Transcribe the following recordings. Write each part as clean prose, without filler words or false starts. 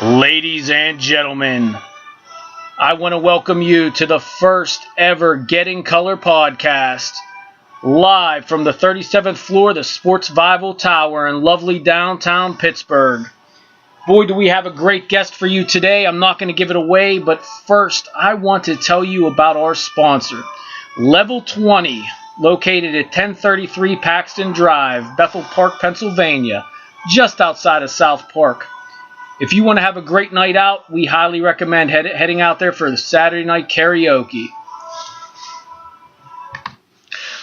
Ladies and gentlemen, I want to welcome you to the first ever Getting Color podcast, live from the 37th floor of the Sportsvival Tower in lovely downtown Pittsburgh. Boy, do we have a great guest for you today. I'm not going to give it away, but first, I want to tell you about our sponsor, Level 20, located at 1033 Paxton Drive, Bethel Park, Pennsylvania, just outside of South Park. If you want to have a great night out, we highly recommend heading out there for the Saturday night karaoke.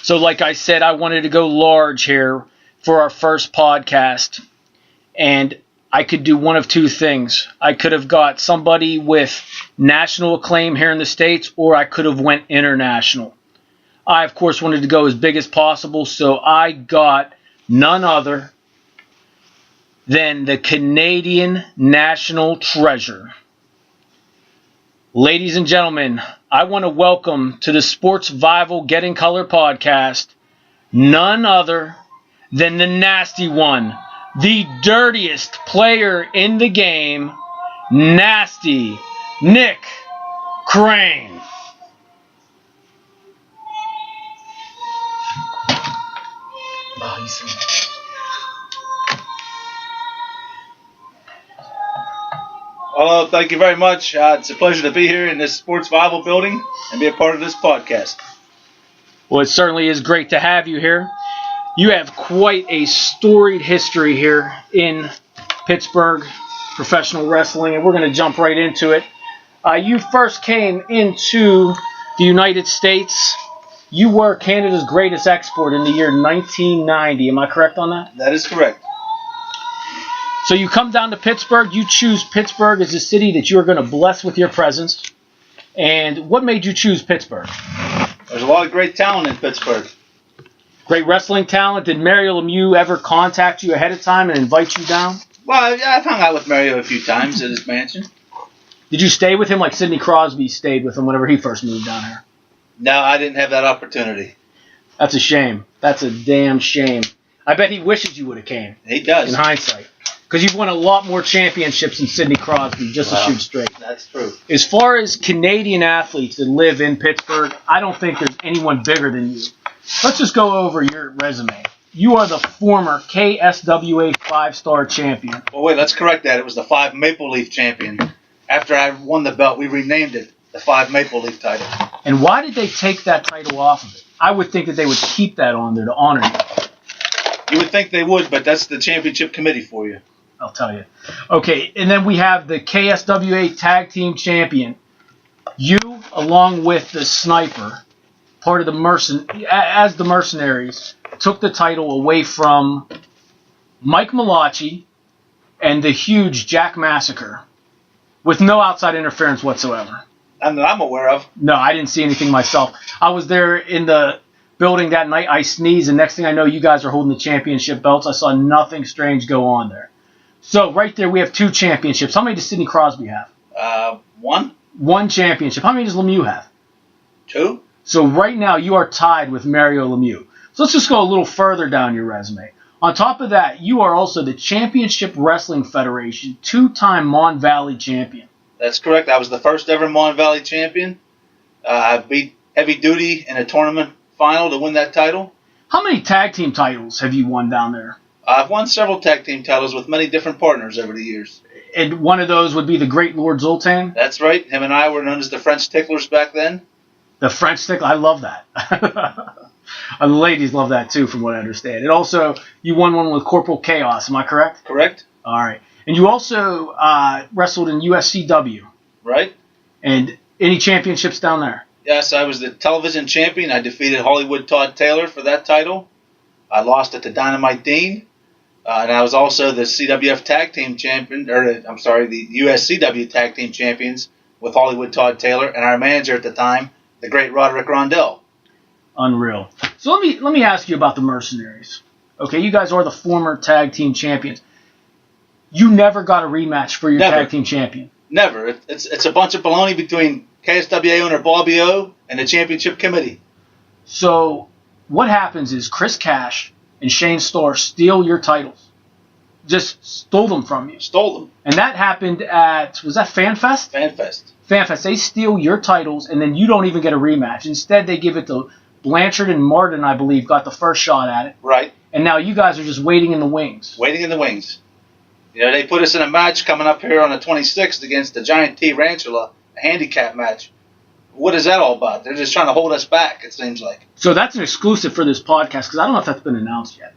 So like I said, I wanted to go large here for our first podcast. And I could do one of two things. I could have got somebody with national acclaim here in the States, or I could have went international. I, of course, wanted to go as big as possible, so I got none other than the Canadian national treasure. Ladies and gentlemen, I want to welcome to the Sportsvival Getting Color podcast none other than the nasty one, the dirtiest player in the game, Nasty Nick Crane. Well, thank you very much. It's a pleasure to be here in this Sportsvival building and be a part of this podcast. Well, it certainly is great to have you here. You have quite a storied history here in Pittsburgh professional wrestling, and we're going to jump right into it. You first came into the United States. You were Canada's greatest export in the year 1990. Am I correct on that? That is correct. So you come down to Pittsburgh. You choose Pittsburgh as a city that you are going to bless with your presence. And what made you choose Pittsburgh? There's a lot of great talent in Pittsburgh. Great wrestling talent. Did Mario Lemieux ever contact you ahead of time and invite you down? Well, I've hung out with Mario a few times at his mansion. Did you stay with him like Sidney Crosby stayed with him whenever he first moved down here? No, I didn't have that opportunity. That's a shame. That's a damn shame. I bet he wishes you would have came. He does. In hindsight. Because you've won a lot more championships than Sidney Crosby, just to shoot straight. That's true. As far as Canadian athletes that live in Pittsburgh, I don't think there's anyone bigger than you. Let's just go over your resume. You are the former KSWA 5-star champion. Well, wait, let's correct that. It was the 5 Maple Leaf champion. After I won the belt, we renamed it the 5 Maple Leaf title. And why did they take that title off of it? I would think that they would keep that on there to honor you. You would think they would, but that's the championship committee for you. I'll tell you. Okay, and then we have the KSWA Tag Team Champion. You, along with the Sniper, part of the Mercenaries, took the title away from Mike Malachi and the huge Jack Massacre with no outside interference whatsoever. That I'm aware of. No, I didn't see anything myself. I was there in the building that night. I sneezed, and next thing I know, you guys are holding the championship belts. I saw nothing strange go on there. So right there, we have 2 championships. How many does Sidney Crosby have? 1. 1 championship. How many does Lemieux have? 2. So right now, you are tied with Mario Lemieux. So let's just go a little further down your resume. On top of that, you are also the Championship Wrestling Federation 2-time Mon Valley champion. That's correct. I was the first ever Mon Valley champion. I beat Heavy Duty in a tournament final to win that title. How many tag team titles have you won down there? I've won several tag team titles with many different partners over the years. And one of those would be the Great Lord Zoltan? That's right. Him and I were known as the French Ticklers back then. The French Tickler? I love that. The ladies love that too, from what I understand. And also, you won one with Corporal Chaos. Am I correct? Correct. All right. And you also wrestled in USCW. Right. And any championships down there? Yes, I was the television champion. I defeated Hollywood Todd Taylor for that title. I lost it to Dynamite Dean. And I was also the CWF Tag Team Champion, the USCW Tag Team Champions with Hollywood Todd Taylor and our manager at the time, the great Roderick Rondell. Unreal. So let me ask you about the Mercenaries. Okay, you guys are the former Tag Team Champions. You never got a rematch for your Tag Team Champion. Never. It's a bunch of baloney between KSWA owner Bobby O and the championship committee. So what happens is Chris Cash and Shane Starr steal your titles. just stole them from you. Stole them. And that happened at, was that FanFest? FanFest. FanFest. They steal your titles, and then you don't even get a rematch. Instead, they give it to Blanchard and Martin, I believe, got the first shot at it. Right. And now you guys are just waiting in the wings. Waiting in the wings. You know, they put us in a match coming up here on the 26th against the Giant T Ranchula, a handicap match. What is that all about? They're just trying to hold us back, it seems like. So that's an exclusive for this podcast, because I don't know if that's been announced yet.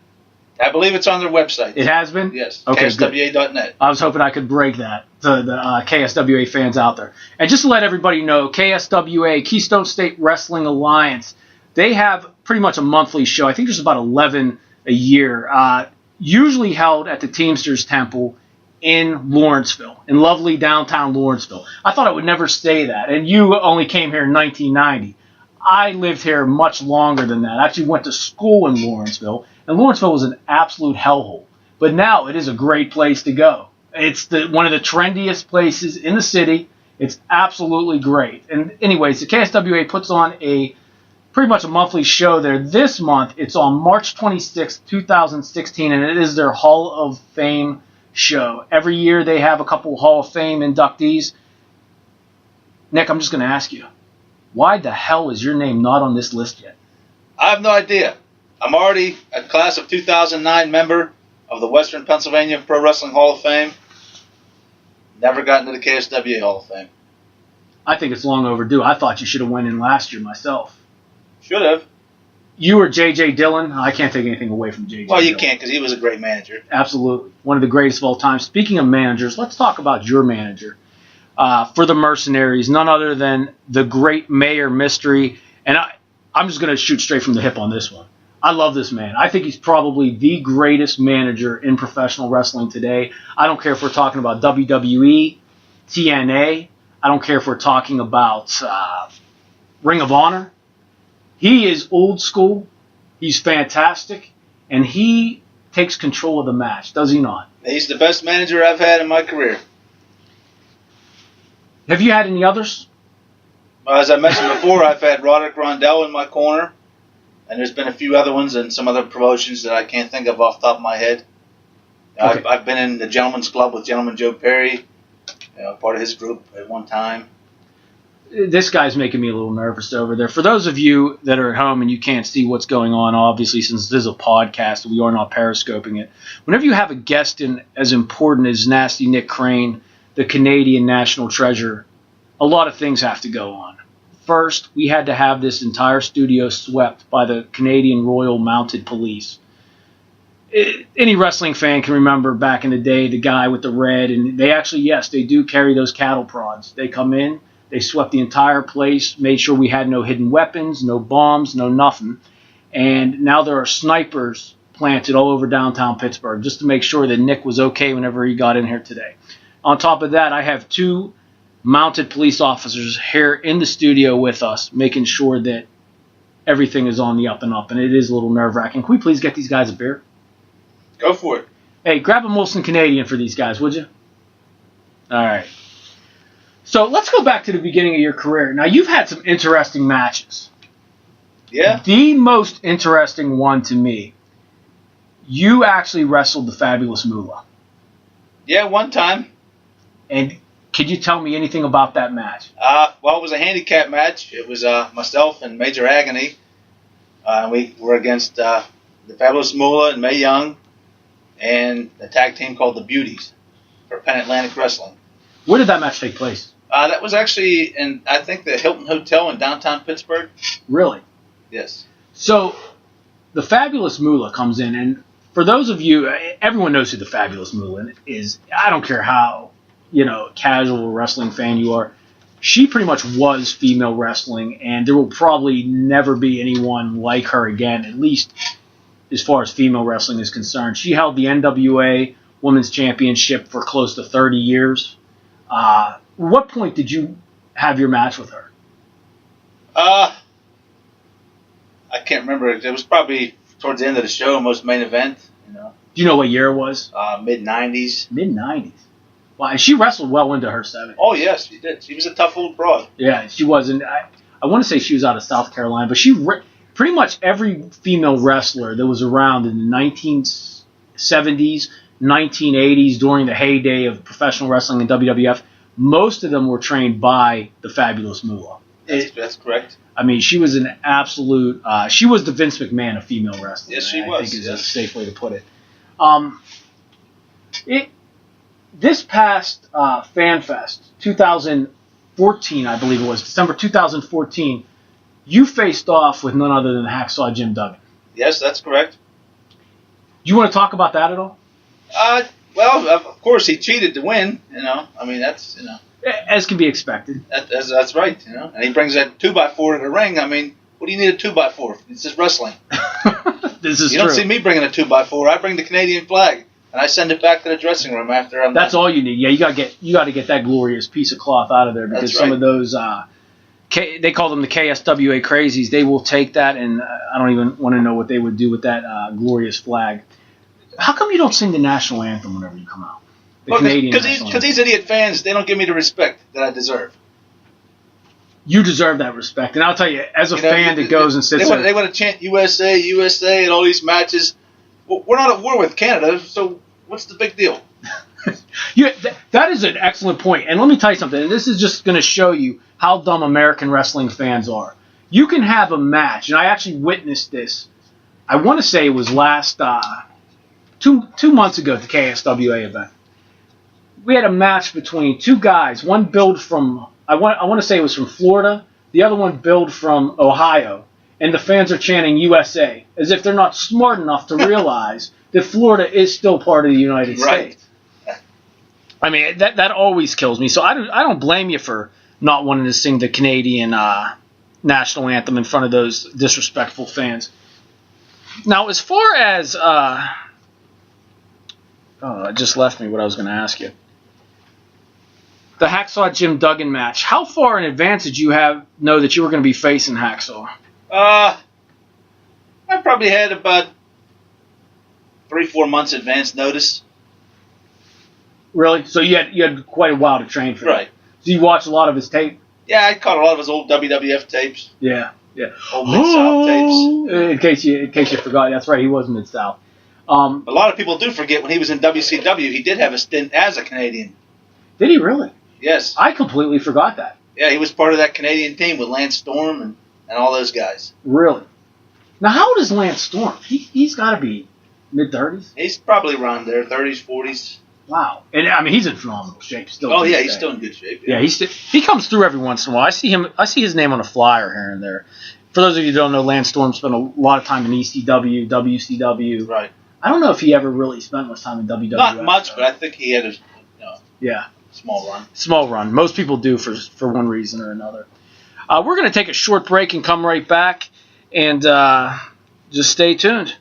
I believe it's on their website. It has been? Yes, okay, kswa.net. I was hoping I could break that to the KSWA fans out there. And just to let everybody know, KSWA, Keystone State Wrestling Alliance, they have pretty much a monthly show. I think there's about 11 a year, usually held at the Teamsters Temple in Lawrenceville, in lovely downtown Lawrenceville. I thought it would never stay that. And you only came here in 1990. I lived here much longer than that. I actually went to school in Lawrenceville, and Lawrenceville was an absolute hellhole. But now it is a great place to go. It's one of the trendiest places in the city. It's absolutely great. And anyways, the KSWA puts on pretty much a monthly show there. This month, it's on March 26th, 2016, and it is their Hall of Fame show. Every year they have a couple Hall of Fame inductees. Nick, I'm just going to ask you, why the hell is your name not on this list yet? I have no idea. I'm already a class of 2009 member of the Western Pennsylvania Pro Wrestling Hall of Fame. Never got into the KSWA Hall of Fame. I think it's long overdue. I thought you should have went in last year myself. Should have. You or J.J. Dillon? I can't take anything away from J.J. Well, you Dillon. can't because he was a great manager. Absolutely. One of the greatest of all time. Speaking of managers, let's talk about your manager for the Mercenaries, none other than the great Mayor Mystery. And I'm just going to shoot straight from the hip on this one. I love this man. I think he's probably the greatest manager in professional wrestling today. I don't care if we're talking about WWE, TNA. I don't care if we're talking about Ring of Honor. He is old school. He's fantastic. And he takes control of the match, does he not? He's the best manager I've had in my career. Have you had any others? As I mentioned before, I've had Roderick Rondell in my corner. And there's been a few other ones and some other promotions that I can't think of off the top of my head. Okay. I've been in the Gentleman's Club with Gentleman Joe Perry, part of his group at one time. This guy's making me a little nervous over there. For those of you that are at home and you can't see what's going on, obviously, since this is a podcast, we are not periscoping it. Whenever you have a guest in as important as Nasty Nick Crane, the Canadian national treasure, a lot of things have to go on. First, we had to have this entire studio swept by the Canadian Royal Mounted Police. Any wrestling fan can remember back in the day, the guy with the red, and they actually, yes, they do carry those cattle prods. They come in, they swept the entire place, made sure we had no hidden weapons, no bombs, no nothing. And now there are snipers planted all over downtown Pittsburgh just to make sure that Nick was okay whenever he got in here today. On top of that, I have 2 mounted police officers here in the studio with us, making sure that everything is on the up and up, and it is a little nerve-wracking. Can we please get these guys a beer? Go for it. Hey, grab a Molson Canadian for these guys, would you? All right. So let's go back to the beginning of your career. Now, you've had some interesting matches. Yeah. The most interesting one to me, you actually wrestled the Fabulous Moolah. Yeah, one time. And could you tell me anything about that match? Well, it was a handicap match. It was myself and Major Agony. We were against the Fabulous Moolah and Mae Young and a tag team called the Beauties for Penn Atlantic Wrestling. Where did that match take place? That was actually in, I think, the Hilton Hotel in downtown Pittsburgh. Really? Yes. So the Fabulous Moolah comes in, and for those of you, everyone knows who the Fabulous Moolah is. I don't care how, casual wrestling fan you are. She pretty much was female wrestling, and there will probably never be anyone like her again, at least as far as female wrestling is concerned. She held the NWA Women's Championship for close to 30 years. What point did you have your match with her? I can't remember. It was probably towards the end of the show, most main event. Do you know what year it was? Mid-'90s. Mid-'90s. Wow, and she wrestled well into her 70s. Oh, yes, she did. She was a tough little broad. Yeah, she was. And I want to say she was out of South Carolina, but pretty much every female wrestler that was around in the 1970s 1980s during the heyday of professional wrestling and WWF, most of them were trained by the fabulous Moolah. That's correct. I mean, she was an absolute. She was the Vince McMahon of female wrestling. Yes, she I was. think is a safe way to put it. This past Fan Fest, 2014, I believe it was December 2014. You faced off with none other than Hacksaw Jim Duggan. Yes, that's correct. Do you want to talk about that at all? Well, of course he cheated to win. I mean that's As can be expected. That's right. And he brings that 2x4 to the ring. I mean, what do you need a 2x4? It's just wrestling. This is you true. don't see me bringing a 2x4. I bring the Canadian flag and I send it back to the dressing room after I'm. That's all you need. Yeah, you got to get that glorious piece of cloth out of there because some of those. They call them the KSWA crazies. They will take that, and I don't even want to know what they would do with that glorious flag. How come you don't sing the national anthem whenever you come out? Because these idiot fans, they don't give me the respect that I deserve. You deserve that respect, and I'll tell you, as a fan that goes and sits there, they want to chant USA, USA, and all these matches. Well, we're not at war with Canada, so what's the big deal? Yeah, that is an excellent point. And let me tell you something. And this is just going to show you how dumb American wrestling fans are. You can have a match, and I actually witnessed this. I want to say it was last 2 months ago at the KSWA event. We had a match between two guys. One billed from I want to say it was from Florida. The other one billed from Ohio. And the fans are chanting USA as if they're not smart enough to realize that Florida is still part of the United States. I mean, that always kills me. So I don't blame you for not wanting to sing the Canadian national anthem in front of those disrespectful fans. Now, as far as it just left me what I was going to ask you. The Hacksaw Jim Duggan match. How far in advance did you know that you were going to be facing Hacksaw? I probably had about 3-4 months advance notice. Really? So you had quite a while to train for Right. it. So you watched a lot of his tape? Yeah, I caught a lot of his old WWF tapes. Yeah. Old Mid-South tapes. In case you forgot, that's right, he was Mid-South. A lot of people do forget when he was in WCW, he did have a stint as a Canadian. Did he really? Yes. I completely forgot that. Yeah, he was part of that Canadian team with Lance Storm and all those guys. Really? Now, how old is Lance Storm? He's got to be mid-30s? He's probably around there, 30s, 40s. Wow. And, I mean, he's in phenomenal shape still. Oh, yeah, he's still in good shape. Yeah, he comes through every once in a while. I see his name on a flyer here and there. For those of you who don't know, Lance Storm spent a lot of time in ECW, WCW. Right. I don't know if he ever really spent much time in WWF. Not much, but I think he had a small run. Small run. Most people do for one reason or another. We're going to take a short break and come right back. And just stay tuned.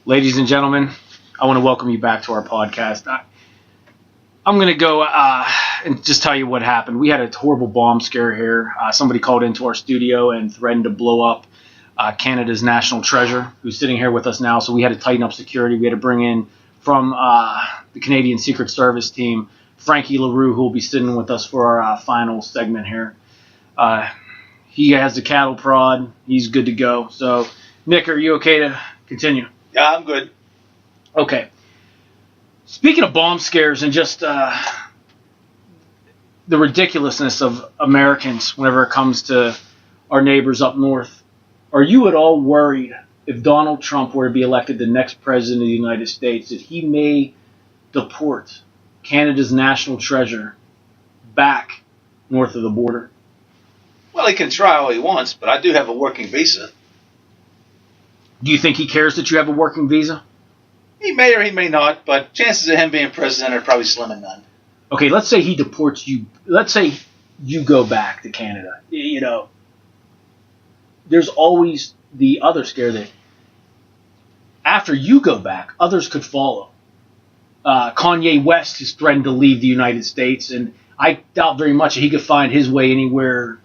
Ladies and gentlemen, I want to welcome you back to our podcast. I'm going to go and just tell you what happened. We had a horrible bomb scare here. Somebody called into our studio and threatened to blow up Canada's national treasure, who's sitting here with us now. So we had to tighten up security. We had to bring in from the Canadian Secret Service team, Frankie LaRue, who will be sitting with us for our final segment here. He has the cattle prod. He's good to go. So, Nick, are you okay to continue? Yeah, I'm good. Okay. Speaking of bomb scares and just the ridiculousness of Americans whenever it comes to our neighbors up north, are you at all worried if Donald Trump were to be elected the next president of the United States that he may deport Canada's national treasure back north of the border? Well, he can try all he wants, but I do have a working visa. Do you think he cares that you have a working visa? He may or he may not, but chances of him being president are probably slim and none. Okay, let's say he deports you. Let's say you go back to Canada. You know, there's always the other scare that after you go back, others could follow. Kanye West has threatened to leave the United States, and I doubt very much that he could find his way anywhere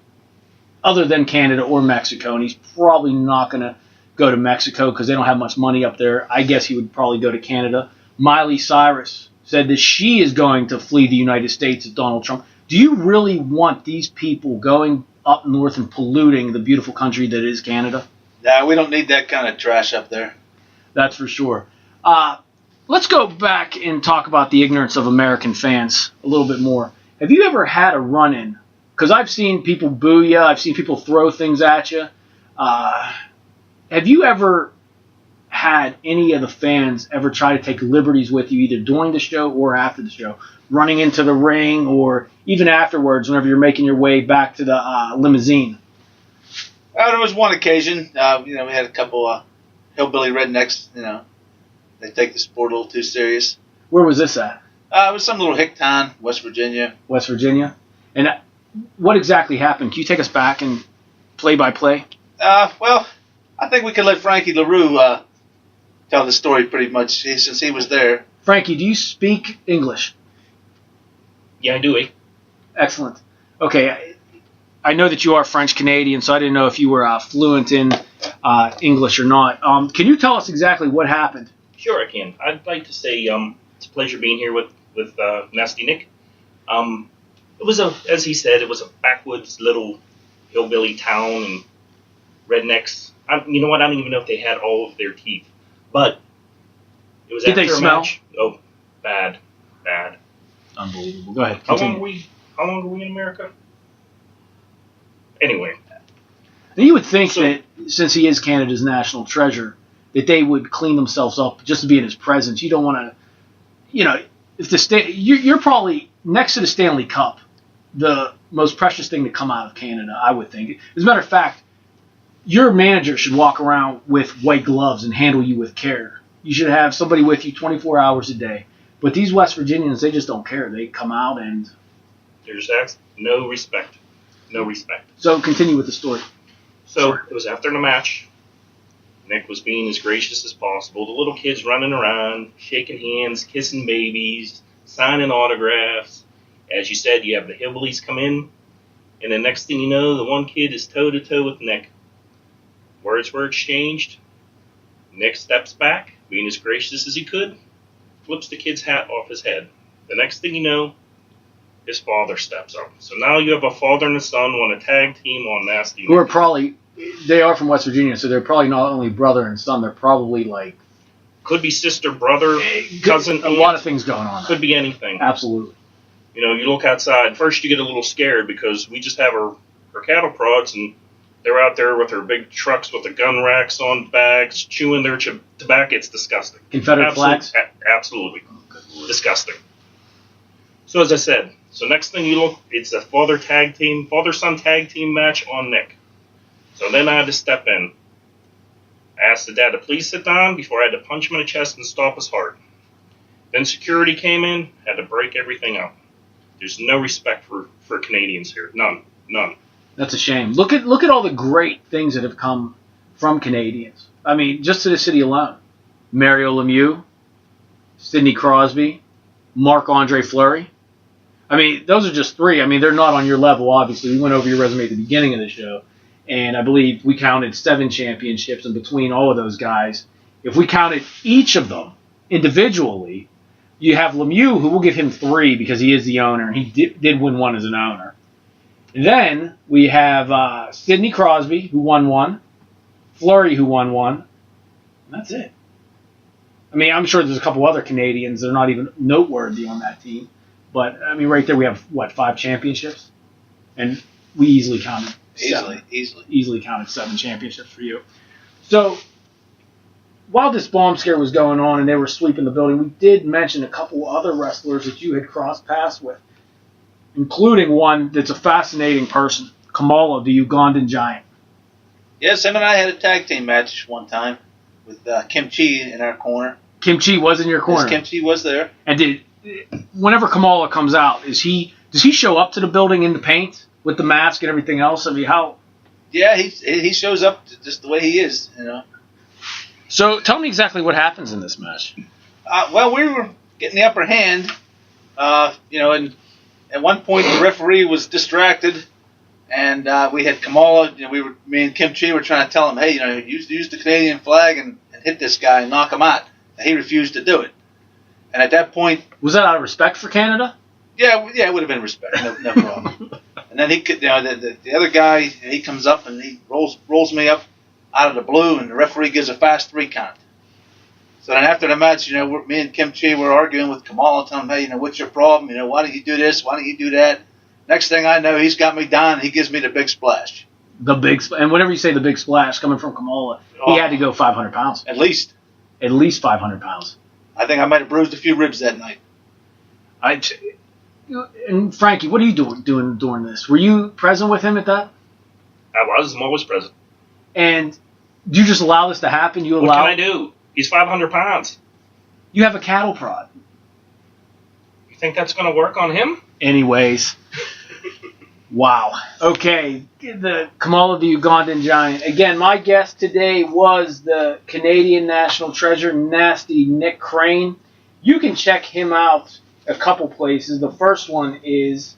other than Canada or Mexico, and he's probably not going to go to Mexico because they don't have much money up there. I guess he would probably go to Canada. Miley Cyrus said that she is going to flee the United States of Donald Trump. Do you really want these people going up north and polluting the beautiful country that is Canada? Nah, we don't need that kind of trash up there. That's for sure. Let's go back and talk about the ignorance of American fans a little bit more. Have you ever had a run-in? Because I've seen people boo you. I've seen people throw things at you. Have you ever had any of the fans ever try to take liberties with you either during the show or after the show, running into the ring or even afterwards whenever you're making your way back to the limousine? There was one occasion, we had a couple hillbilly rednecks, they take the sport a little too serious. Where was this at? It was some little hick town, West Virginia. West Virginia? And what exactly happened? Can you take us back and play-by-play? Well, I think we could let Frankie LaRue tell the story pretty much since he was there. Frankie, do you speak English? Yeah, I do. Excellent. Okay, I know that you are French-Canadian, so I didn't know if you were fluent in English or not. Can you tell us exactly what happened? Sure, I can. I'd like to say it's a pleasure being here with nastynick. It was as he said, it was a backwoods little hillbilly town and rednecks. You know what? I don't even know if they had all of their teeth, but it was Did after they a smell? match. Oh, bad. Unbelievable. Go ahead. How Continue. long are we in America? Anyway. And you would think that since he is Canada's national treasure, that they would clean themselves up just to be in his presence. You don't want to, if you're probably next to the Stanley Cup, the most precious thing to come out of Canada, I would think. As a matter of fact, your manager should walk around with white gloves and handle you with care. You should have somebody with you 24 hours a day. But these West Virginians, they just don't care. They come out and... There's no respect. No respect. So continue with the story. So it was after the match. Nick was being as gracious as possible. The little kids running around, shaking hands, kissing babies, signing autographs. As you said, you have the hillbillies come in, and the next thing you know, the one kid is toe-to-toe with Nick. Words were exchanged. Nick steps back, being as gracious as he could, flips the kid's hat off his head. The next thing you know, his father steps up. So now you have a father and a son on a tag team on Nasty. Who are probably... They are from West Virginia, so they're probably not only brother and son, they're probably like... Could be sister, brother, cousin. A lot of things going on. Could be anything. Absolutely. You look outside. First, you get a little scared because we just have our cattle prods, and they're out there with their big trucks with the gun racks on bags, chewing their tobacco. It's disgusting. Confederate flags? Absolutely. Disgusting. So as I said, next thing you look, it's a father-son tag team match on Nick. So then I had to step in. I asked the dad to please sit down before I had to punch him in the chest and stop his heart. Then security came in, had to break everything up. There's no respect for Canadians here. None. That's a shame. Look at all the great things that have come from Canadians. I mean, just to the city alone. Mario Lemieux, Sidney Crosby, Marc-Andre Fleury. I mean, those are just three. I mean, they're not on your level, obviously. We went over your resume at the beginning of the show, and I believe we counted 7 championships, and between all of those guys, if we counted each of them individually, you have Lemieux, who will give him 3 because he is the owner, and he did win 1 as an owner. And then we have Sidney Crosby, who won 1, Fleury, who won 1, and that's it. I mean, I'm sure there's a couple other Canadians that are not even noteworthy on that team. But, I mean, right there we have, 5 championships? And we easily counted 7. Easily counted 7 championships for you. So, while this bomb scare was going on and they were sweeping the building, we did mention a couple other wrestlers that you had crossed paths with, including one that's a fascinating person, Kamala, the Ugandan giant. Yes, him and I had a tag team match one time with Kim Chi in our corner. Kim Chi was in your corner? Yes, Kim Chi was there. And whenever Kamala comes out, does he show up to the building in the paint with the mask and everything else? I mean, how? Yeah, he shows up just the way he is, So tell me exactly what happens in this match. Well, we were getting the upper hand, and at one point the referee was distracted, and we had Kamala. Me and Kim Chi were trying to tell him, hey, use the Canadian flag and hit this guy and knock him out. And he refused to do it. And at that point, Was that out of respect for Canada? yeah, it would have been respect, no problem. And then he could, the other guy, he comes up and he rolls me up out of the blue, and the referee gives a fast 3 count. So then after the match, me and Kim Chi were arguing with Kamala, telling him, hey, what's your problem? Why don't you do this? Why don't you do that? Next thing I know, he's got me down, and he gives me the big splash. And whenever you say the big splash coming from Kamala, he had to go 500 pounds. At least. At least 500 pounds. I think I might have bruised a few ribs that night. And Frankie, what are you doing during this? Were you present with him at that? I was. I'm always present. And do you just allow this to happen? What can I do? He's 500 pounds. You have a cattle prod. You think that's going to work on him? Anyways. Wow. Okay. The Kamala the Ugandan Giant. Again, my guest today was the Canadian national treasure, nastynick Crane. You can check him out a couple places. The first one is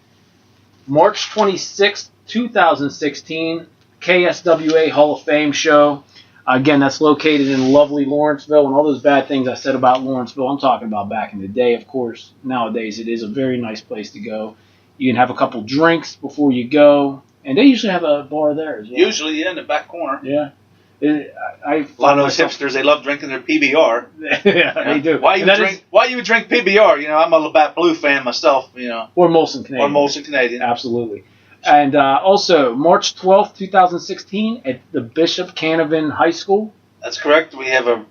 March 26th, 2016, KSWA Hall of Fame show. Again, that's located in lovely Lawrenceville, and all those bad things I said about Lawrenceville, I'm talking about back in the day, of course. Nowadays, it is a very nice place to go. You can have a couple drinks before you go, and they usually have a bar there as well. Usually, yeah, in the back corner. Yeah. A lot of those hipsters, they love drinking their PBR. Yeah, they do. Why you would drink PBR? I'm a Labatt Blue fan myself. Or Molson Canadian. Or Molson Canadian. Absolutely. And also, March 12th, 2016, at the Bishop Canavan High School. That's correct. We have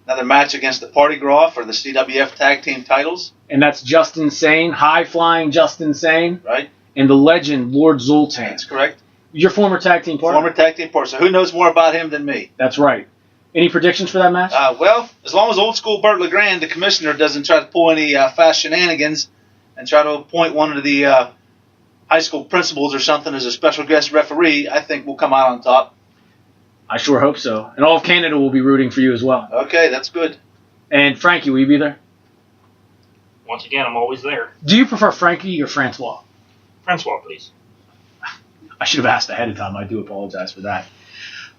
another match against the Party Gras for the CWF Tag Team titles. And that's Justin Sane, high-flying Justin Sane. Right. And the legend, Lord Zoltan. That's correct. Your former tag team partner? Former tag team partner. So who knows more about him than me? That's right. Any predictions for that match? Well, as long as old school Bert LeGrand, the commissioner, doesn't try to pull any fast shenanigans and try to appoint one of the high school principals or something as a special guest referee, I think we'll come out on top. I sure hope so. And all of Canada will be rooting for you as well. Okay, that's good. And Frankie, will you be there? Once again, I'm always there. Do you prefer Frankie or Francois? Francois, please. I should have asked ahead of time. I do apologize for that.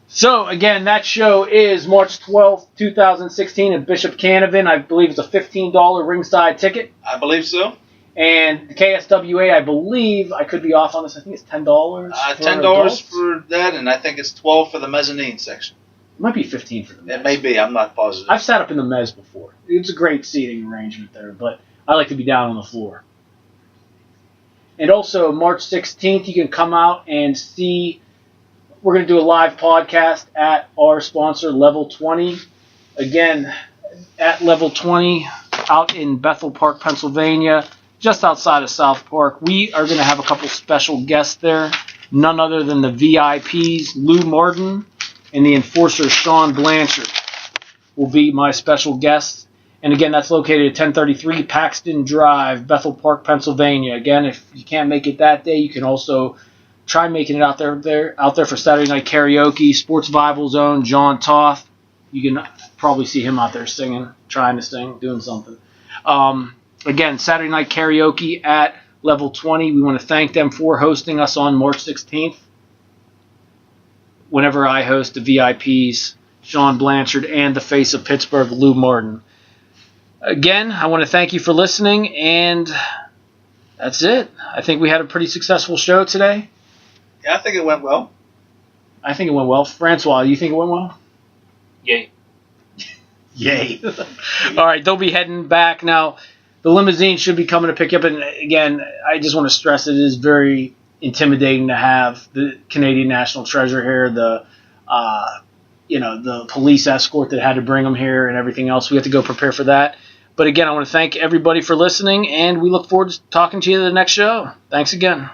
So, again, that show is March 12th, 2016 at Bishop Canavan. I believe it's a $15 ringside ticket. I believe so. And the KSWA, I believe, I could be off on this, I think it's $10. $10 for that, and I think it's $12 for the mezzanine section. It might be $15 for the mezz. It may be. I'm not positive. I've sat up in the mezz before. It's a great seating arrangement there, but I like to be down on the floor. And also, March 16th, you can come out and see, we're going to do a live podcast at our sponsor, Level 20. Again, at Level 20, out in Bethel Park, Pennsylvania, just outside of South Park. We are going to have a couple special guests there, none other than the VIPs, Lou Martin, and the enforcer, Sean Blanchard, will be my special guests. And again, that's located at 1033 Paxton Drive, Bethel Park, Pennsylvania. Again, if you can't make it that day, you can also try making it out there for Saturday night karaoke. Sportsvival's own John Toth. You can probably see him out there singing, trying to sing, doing something. Again, Saturday night karaoke at Level 20. We want to thank them for hosting us on March 16th. Whenever I host the VIPs, Sean Blanchard, and the face of Pittsburgh, Lou Martin. Again, I want to thank you for listening, and that's it. I think we had a pretty successful show today. Yeah, I think it went well. I think it went well. Francois, you think it went well? Yay. Yay. All right, they'll be heading back. Now, the limousine should be coming to pick you up, and again, I just want to stress it is very intimidating to have the Canadian national treasure here, the police escort that had to bring them here and everything else. We have to go prepare for that. But again, I want to thank everybody for listening, and we look forward to talking to you the next show. Thanks again.